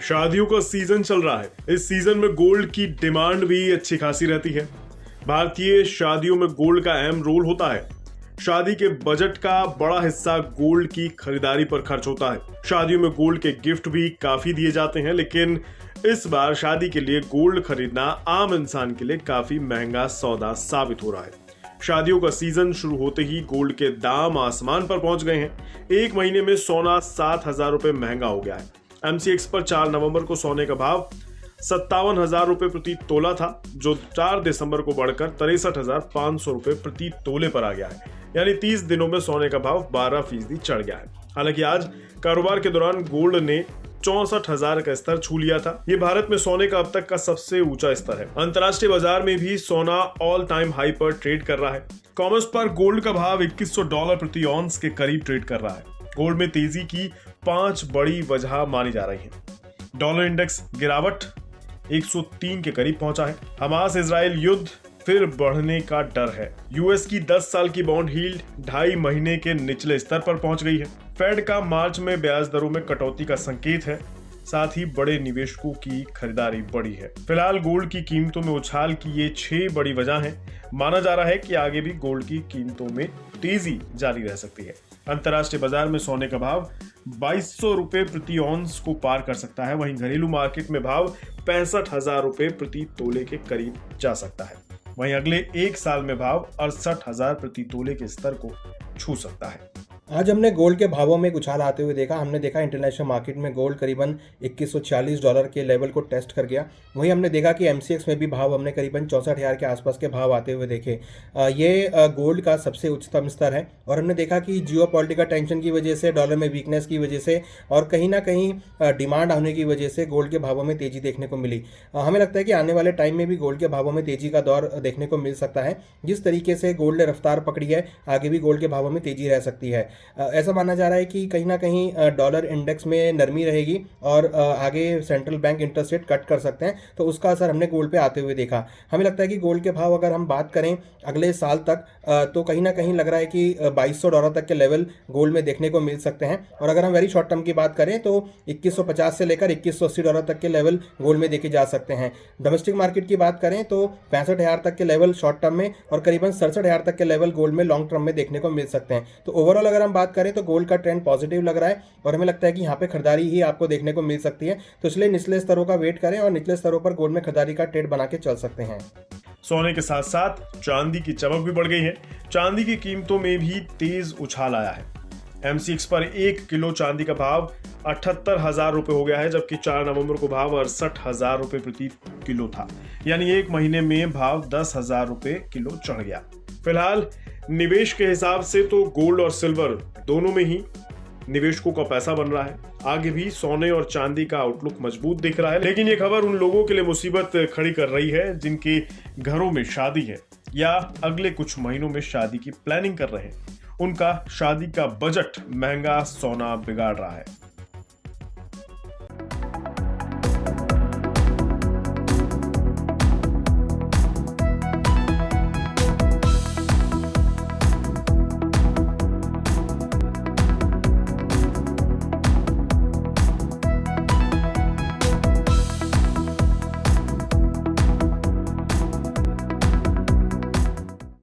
शादियों का सीजन चल रहा है। इस सीजन में गोल्ड की डिमांड भी अच्छी खासी रहती है। भारतीय शादियों में गोल्ड का अहम रोल होता है। शादी के बजट का बड़ा हिस्सा गोल्ड की खरीदारी पर खर्च होता है। शादियों में गोल्ड के गिफ्ट भी काफी दिए जाते हैं, लेकिन इस बार शादी के लिए गोल्ड खरीदना आम इंसान के लिए काफी महंगा सौदा साबित हो रहा है। शादियों का सीजन शुरू होते ही गोल्ड के दाम आसमान पर पहुंच गए हैं। एक महीने में सोना 7,000 रुपए महंगा हो गया है। MCX पर 4 नवंबर को सोने का भाव 57,000 रुपए प्रति तोला था, जो 4 दिसंबर को बढ़कर 63,500 रुपए प्रति तोले पर आ गया है। यानी 30 दिनों में सोने का भाव 12% चढ़ गया है। हालांकि आज कारोबार के दौरान गोल्ड ने 64,000 का स्तर छू लिया था। ये भारत में सोने का अब तक का सबसे ऊंचा स्तर है। अंतर्राष्ट्रीय बाजार में भी सोना ऑल टाइम हाई पर ट्रेड कर रहा है। कॉमर्स पर गोल्ड का भाव $2,100 प्रति ऑन्स के करीब ट्रेड कर रहा है। गोल्ड में तेजी की 5 बड़ी वजह मानी जा रही है। डॉलर इंडेक्स गिरावट 103 के करीब पहुंचा है। हमास इजराइल युद्ध फिर बढ़ने का डर है। यूएस की 10 साल की बॉन्ड यील्ड 2.5 महीने के निचले स्तर पर पहुंच गई है। फेड का मार्च में ब्याज दरों में कटौती का संकेत है। साथ ही बड़े निवेशकों की खरीदारी बढ़ी है। फिलहाल गोल्ड की कीमतों में उछाल की ये 6 बड़ी वजह हैं। माना जा रहा है कि आगे भी गोल्ड की कीमतों में तेजी जारी रह सकती है। अंतर्राष्ट्रीय बाजार में सोने का भाव 2,200 रुपए प्रति ऑन्स को पार कर सकता है। वहीं घरेलू मार्केट में भाव 65,000 रुपए प्रति तोले के करीब जा सकता है। वहीं अगले 1 साल में भाव 68,000 प्रति तोले के स्तर को छू सकता है। आज हमने गोल्ड के भावों में एक उछाल आते हुए देखा। हमने देखा इंटरनेशनल मार्केट में गोल्ड करीबन $2,140 के लेवल को टेस्ट कर गया। वहीं हमने देखा कि MCX में भी भाव हमने करीबन 64,000 के आसपास के भाव आते हुए देखे। ये गोल्ड का सबसे उच्चतम स्तर है। और हमने देखा कि जियोपॉलिटिकल टेंशन की वजह से, डॉलर में वीकनेस की वजह से और कहीं ना कहीं डिमांड होने की वजह से गोल्ड के भावों में तेजी देखने को मिली। हमें लगता है कि आने वाले टाइम में भी गोल्ड के भावों में तेजी का दौर देखने को मिल सकता है। जिस तरीके से गोल्ड ने रफ्तार पकड़ी है, आगे भी गोल्ड के भावों में तेजी रह सकती है। ऐसा माना जा रहा है कि कहीं ना कहीं डॉलर इंडेक्स में नरमी रहेगी और आगे central bank interest rate cut कर सकते हैं, तो उसका असर हमने गोल्ड पे आते हुए देखा। हमें लगता है कि गोल्ड के भाव अगर हम बात करें अगले साल तक, तो कहीं ना कहीं लग रहा है कि $2,200 तक के लेवल गोल्ड में देखने को मिल सकते हैं। और अगर हम वेरी शॉर्ट टर्म की बात करें तो 2,150 से लेकर $2,180 तक के लेवल गोल्ड में देखे जा सकते हैं। डोमेस्टिक मार्केट की बात करें तो 65,000 तक के लेवल शॉर्ट टर्म में और करीबन 67,000 तक के लेवल गोल्ड में लॉन्ग टर्म में देखने को मिल सकते हैं। तो ओवरऑल अगर हम बात करें तो गोल्ड का ट्रेंड पॉजिटिव लग रहा है और हमें लगता है कि यहाँ पे खरीदारी ही आपको देखने को मिल सकती है। तो इसलिए निचले स्तरों का वेट करें और निचले स्तरों पर गोल्ड में खरीदारी का ट्रेड बना के चल सकते हैं। सोने के साथ साथ चांदी की चमक भी बढ़ गई है। चांदी की कीमतों में भी तेज उछाल आया है। MCX पर 1 किलो चांदी का भाव 78,000 रुपए हो गया है, जबकि 4 नवंबर को भाव 68,000 रुपए प्रति किलो था। यानी एक महीने में भाव 10,000 रुपए किलो चढ़ गया। फिलहाल निवेश के हिसाब से तो गोल्ड और सिल्वर दोनों में ही निवेशकों का पैसा बन रहा है। आगे भी सोने और चांदी का आउटलुक मजबूत दिख रहा है। लेकिन ये खबर उन लोगों के लिए मुसीबत खड़ी कर रही है जिनके घरों में शादी है या अगले कुछ महीनों में शादी की प्लानिंग कर रहे हैं। उनका शादी का बजट महंगा सोना बिगाड़ रहा है।